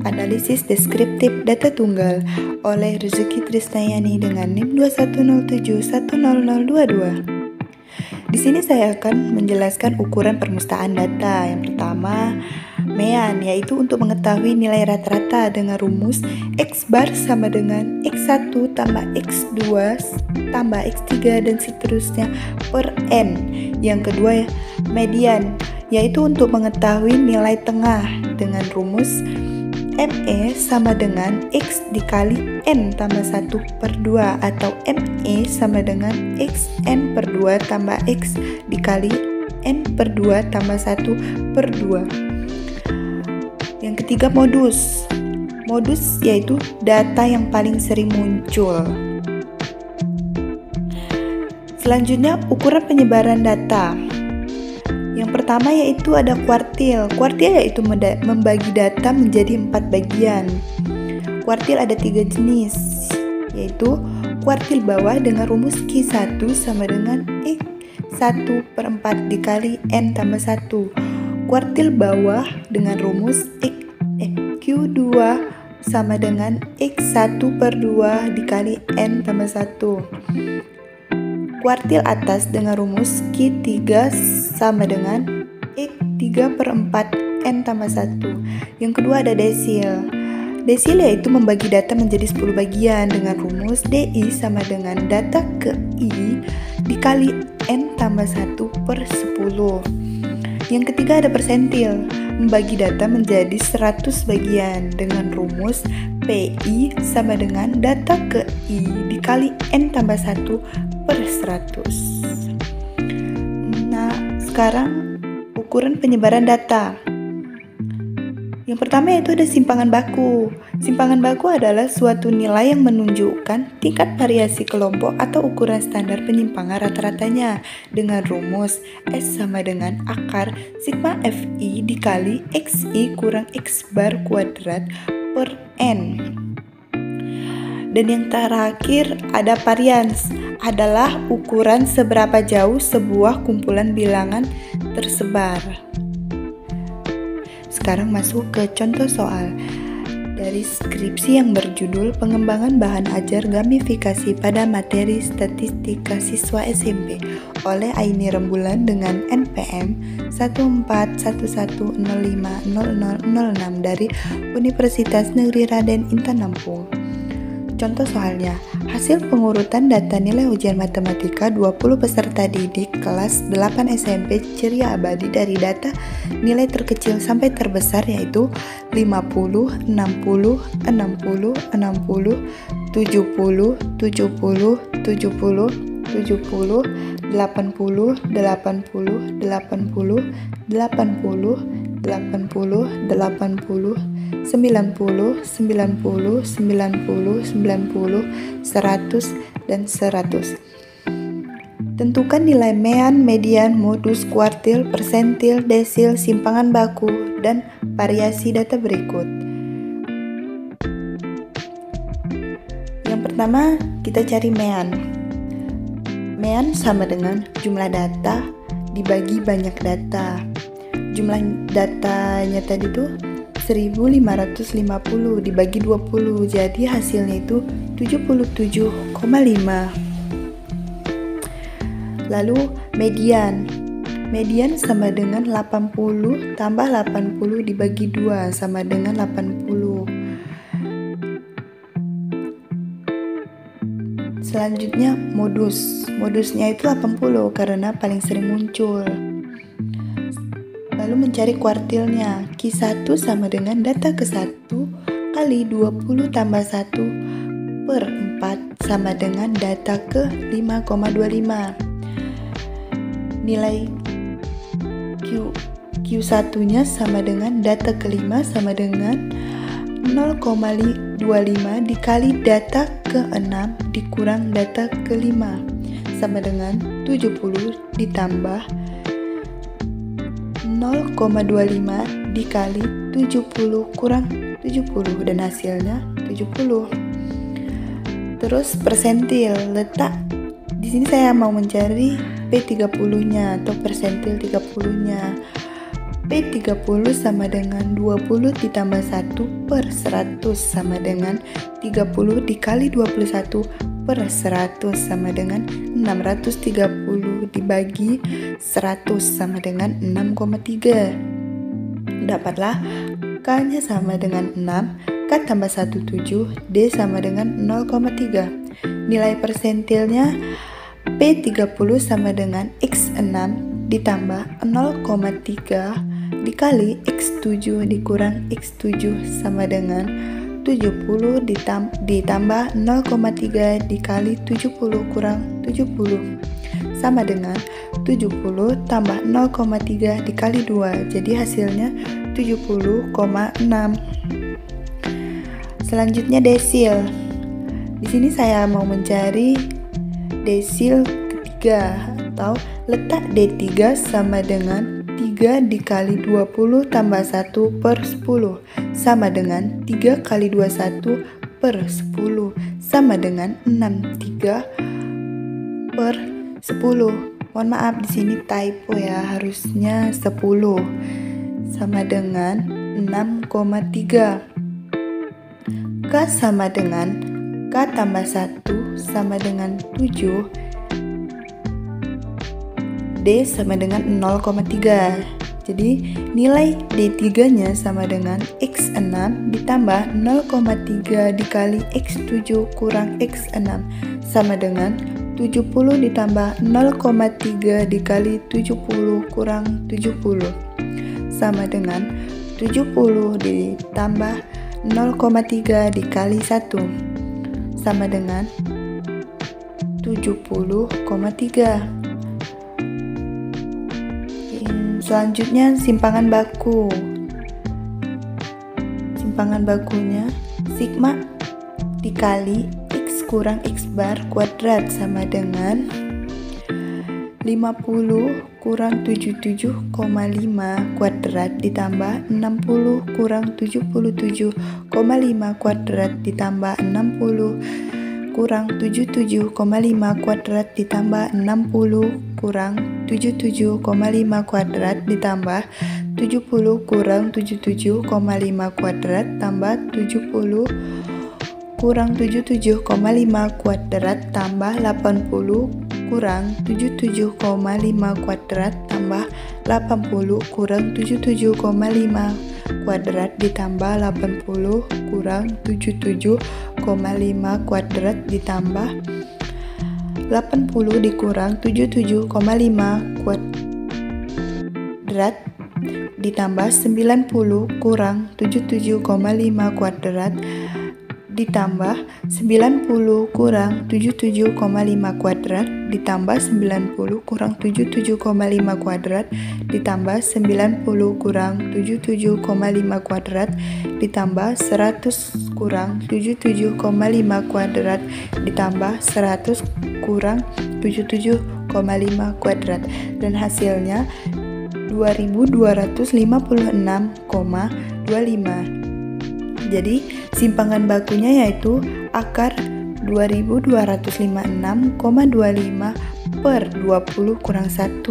Analisis Deskriptif Data Tunggal oleh Rezuki Trisnayani dengan NIM 2107100022. Di sini saya akan menjelaskan ukuran permustaan data. Yang pertama, MEAN, yaitu untuk mengetahui nilai rata-rata dengan rumus X bar sama dengan X1 tambah X2 tambah X3 dan seterusnya per N. Yang kedua, median, yaitu untuk mengetahui nilai tengah dengan rumus ME sama dengan X dikali N tambah 1 per 2 atau ME sama dengan XN per 2 tambah X dikali N per 2 tambah 1 per 2. Yang ketiga, modus. Modus yaitu data yang paling sering muncul. Selanjutnya, ukuran penyebaran data. Yang pertama yaitu ada kuartil. Kuartil yaitu membagi data menjadi 4 bagian. Kuartil ada 3 jenis, yaitu kuartil bawah dengan rumus Q1 sama dengan X1 per 4 dikali N tambah 1. Kuartil bawah dengan rumus Q2 sama dengan X1 per 2 dikali N tambah 1. Kuartil atas dengan rumus Q3 sama dengan X3 per 4 N tambah 1. Yang kedua ada desil. Desil yaitu membagi data menjadi 10 bagian dengan rumus DI sama dengan data ke I dikali N tambah 1 per 10. Yang ketiga ada persentil. Membagi data menjadi 100 bagian dengan rumus PI sama dengan data ke I dikali N tambah 1 per 100. Nah, sekarang ukuran penyebaran data. Yang pertama yaitu ada simpangan baku. Simpangan baku adalah suatu nilai yang menunjukkan tingkat variasi kelompok atau ukuran standar penyimpangan rata-ratanya dengan rumus S sama dengan akar sigma Fi dikali Xi kurang X bar kuadrat per N. Dan yang terakhir ada varians, adalah ukuran seberapa jauh sebuah kumpulan bilangan tersebar. Sekarang masuk ke contoh soal dari skripsi yang berjudul Pengembangan Bahan Ajar Gamifikasi pada Materi Statistika Siswa SMP oleh Aini Rembulan dengan NPM 1411050006 dari Universitas Negeri Raden Intan Lampung. Contoh soalnya, hasil pengurutan data nilai ujian matematika 20 peserta didik kelas 8 SMP ceria abadi dari data nilai terkecil sampai terbesar yaitu 50, 60, 60, 60, 70, 70, 70, 70, 80, 80, 80, 80, 80, 80, 90, 90, 90, 90, 90, 100, dan 100. Tentukan nilai MEAN, median, modus, kuartil, persentil, desil, simpangan baku, dan variasi data berikut. Yang pertama, kita cari MEAN. MEAN sama dengan jumlah data dibagi banyak data. Jumlah datanya tadi tuh 1550 dibagi 20, jadi hasilnya itu 77,5. Lalu median. Median sama dengan 80 tambah 80 dibagi 2 sama dengan 80. Selanjutnya modus. Modusnya itu 80 karena paling sering muncul. Lalu mencari kuartilnya. Q1 sama dengan data ke-1 kali 20 tambah 1 per 4 sama dengan data ke-5,25. Nilai Q1 nya sama dengan data ke-5 sama dengan 0,25 dikali data ke-6 dikurang data ke-5 sama dengan 70 ditambah 0,25 dikali 70 kurang 70 dan hasilnya 70. Terus persentil, letak di sini saya mau mencari P30-nya atau persentil 30-nya. P30 sama dengan 20 ditambah 1 per 100 sama dengan 30 dikali 21 per 100 sama dengan 630 dibagi 100 sama dengan 6,3. Dapatlah K-nya sama dengan 6, K tambah 1 7, D sama dengan 0,3. Nilai persentilnya P30 sama dengan X6 ditambah 0,3 dikali X7 dikurang X7 sama dengan 70 ditambah 0,3 dikali 70 kurang 70 sama dengan 70 tambah 0,3 dikali 2, jadi hasilnya 70,6. Selanjutnya desil. Di sini saya mau mencari desil ketiga atau letak D3 sama dengan 3 dikali 20 tambah 1 per 10 sama dengan 3 kali 21 per 10 sama dengan 6. 3 per 10. Mohon maaf, di sini typo ya, harusnya 10 sama dengan 6,3. K sama dengan K tambah 1 sama dengan 7, D sama dengan 0,3. Jadi nilai D3 nya sama dengan X6 ditambah 0,3 dikali X7 kurang X6 sama dengan 70 ditambah 0,3 dikali 70 kurang 70 sama dengan 70 ditambah 0,3 dikali 1 sama dengan 70,3. Selanjutnya simpangan baku. Simpangan bakunya sigma dikali X kurang X bar kuadrat sama dengan 50 kurang 77,5 kuadrat ditambah 60 kurang 77,5 kuadrat ditambah 60 kurang 77,5 kuadrat ditambah 60 kurang 77,5 kuadrat ditambah 70 kurang 77,5 kuadrat tambah 70 kurang 77,5 kuadrat tambah 80 kurang 77,5 kuadrat tambah 80 kurang 77,5 kuadrat ditambah 80 kurang 77,5 kuadrat ditambah 80 dikurang 77,5 kuadrat ditambah 90 kurang 77,5 kuadrat ditambah 90 kurang 77,5 kuadrat ditambah 90 kurang 77,5 kuadrat ditambah 90 kurang 77,5 kuadrat ditambah 100 kurang 77,5 kuadrat ditambah 100 kurang 77,5 kuadrat dan hasilnya 2256,25. Jadi simpangan bakunya yaitu akar 2256,25 per 20 kurang 1.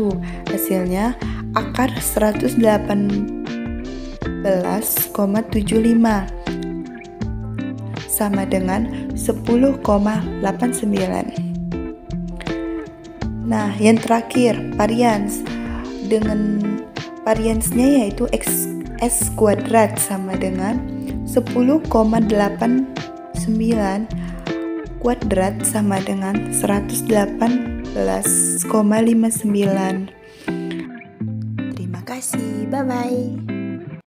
Hasilnya akar 118,75 sama dengan 10,89. Nah, yang terakhir varians. Dengan variansnya yaitu x kuadrat sama dengan 10,89 kuadrat sama dengan 118,59. Terima kasih, bye-bye.